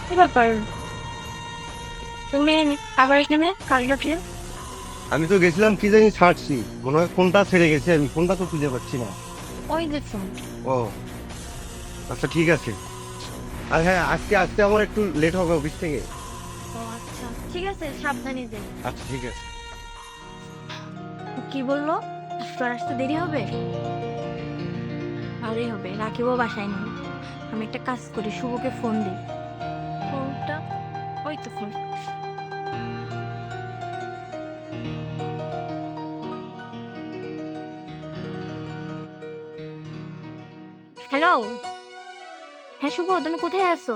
কি ব্যাপার, তুমি আবার এখানে কাজটা ফিরে? আমি তো গেছিলাম কি জানি ছাড়ছি, মনে হয় ফোনটা ছেড়ে গেছে, আমি ফোনটা তো খুঁজে পাচ্ছি না। ওই দেখুন। ও আচ্ছা ঠিক আছে। আর হ্যাঁ, আজকে আসতে আমার একটু লেট হবে অফিস থেকে। ও আচ্ছা ঠিক আছে, সাবধানে যাই। আচ্ছা ঠিক আছে। কি বললো, তোর আসতে দেরি হবে? ভালোই হবে, রাখিবও বাসায় নেই। আমি একটা কাজ করি, শুভকে ফোন দিই। ফোনটা ওই তো ফোন। হ্যালো, হ্যাঁ শুভ, তুমি কোথায় আছো?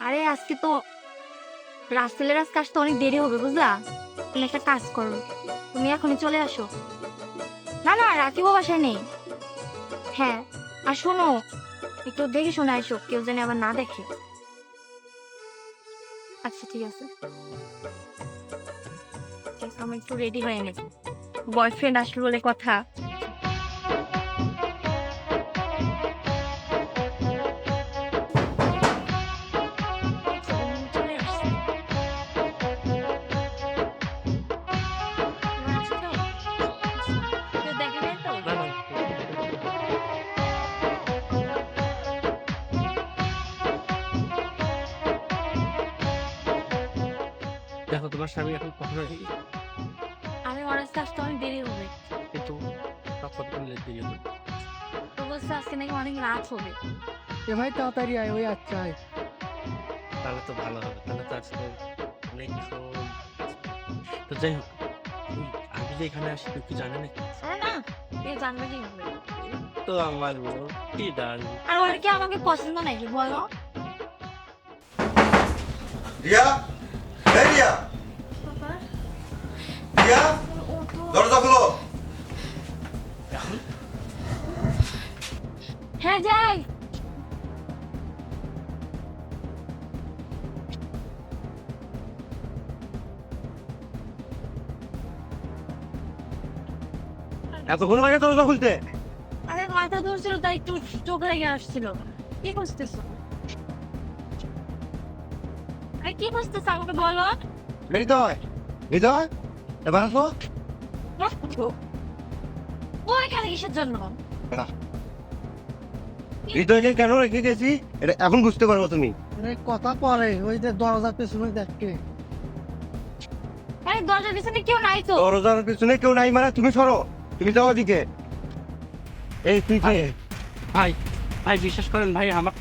আরে আজকে তো রাসেলের আজকে আসতে অনেক দেরি হবে বুঝলা। তুমি একটা কাজ করো, তুমি এখনই চলে আসো। না না, রাখিবও বাসায় নেই। হ্যাঁ, আর শোনো, একটু দেখে শোনা এসো, কেউ জানি আবার না দেখে। আচ্ছা ঠিক আছে, ঠিক আছে, আমি একটু রেডি হয়ে নেব, বয়ফ্রেন্ড আসবে বলে কথা। চলে আসছে। তোমার আসছো? কেউ দেখে নাই তো? দেখো তোমার স্বামী এখন কখন আসবে? আমি ওর আজকে আসতে অনেক দেরি হবে। কিন্তু কতক্ষণ লেট দেরি হবে? তো বলছে আজকে নাকি অনেক রাত হবে। এ ভাই তাড়াতাড়ি আয়, ওই আচ্ছা আয়। তাহলে তো ভালো হবে, তাহলে তো আজকে অনেকক্ষণ। তো যাই হোক, ওই আমি যে এখানে আসি তুই কি জানে নাকি? আরে না, এ জানবে কি হবে? তো আমার বউ কি জানি। আর ওর কি আমাকে পছন্দ নাকি বলো? রিয়া, এই রিয়া, রিয়া, দরজা খোলো। হ্যাঁ যাই। এতক্ষণ লাগে দরজা খুলতে? আরে মাথা ধরছিল তাই একটু চোখ লেগে আসছিল। কি করতেছো? আরে কি করতেছো আমাকে বলো? হৃদয়, হৃদয়, এবার আসো। ও এখানে কিসের জন্য? হৃদয়কে কেন রেখে গেছি এটা এখন বুঝতে পারবো তুমি। আরে কথা পরে, ওই যে দরজার পেছনে দেখকে। আরে দরজার পিছনে কেউ নাই তো। দরজার পিছনে কেউ নাই মানে তুমি সরো, তুমি যাও ওদিকে। এই তুই কে? ভাই ভাই বিশ্বাস করেন ভাই, আমার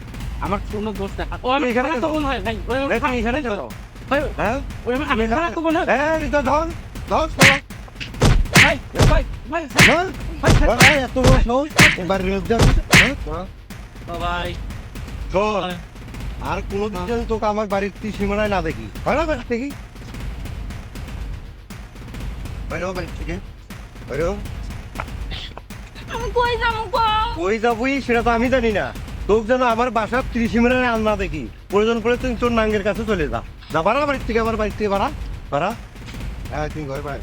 আমার কোনো দোষ না। ও আমি এখানে খারাপ তো মনে হয় ভাই, ওই এই তুমি এখানে যাও। ভাই হ্যাঁ, ওই আমি খারাপ তো মনে হয়। হ্যাঁ, হৃদয় ধর, ধর, ধর, ভাই ভাই ভাই ধর। এই, এত বড় সাহস, এবার হৃদয়, হ্যাঁ, ধর। ভাই শোন, আর কোনোদিন যেন তোকে আমার বাড়ির সীমানায় না দেখি, হয় না বাড়ি থেকে? বাইরে বাড়ি থেকে বাইরে। আমি কই যাবো গো? ওই যাবই সেটা তো আমি জানি না, তোকে যেন আমার বাসার সীমানায় আর না দেখি। প্রয়োজন পড়ে তুই তোর নাঙ্গের কাছে চলে যা, যা বাড়া বাড়ির থেকে, আমার বাড়ির থেকে বাড়া বাড়া। হ্যাঁ তুমি ঘরে বাড়ি।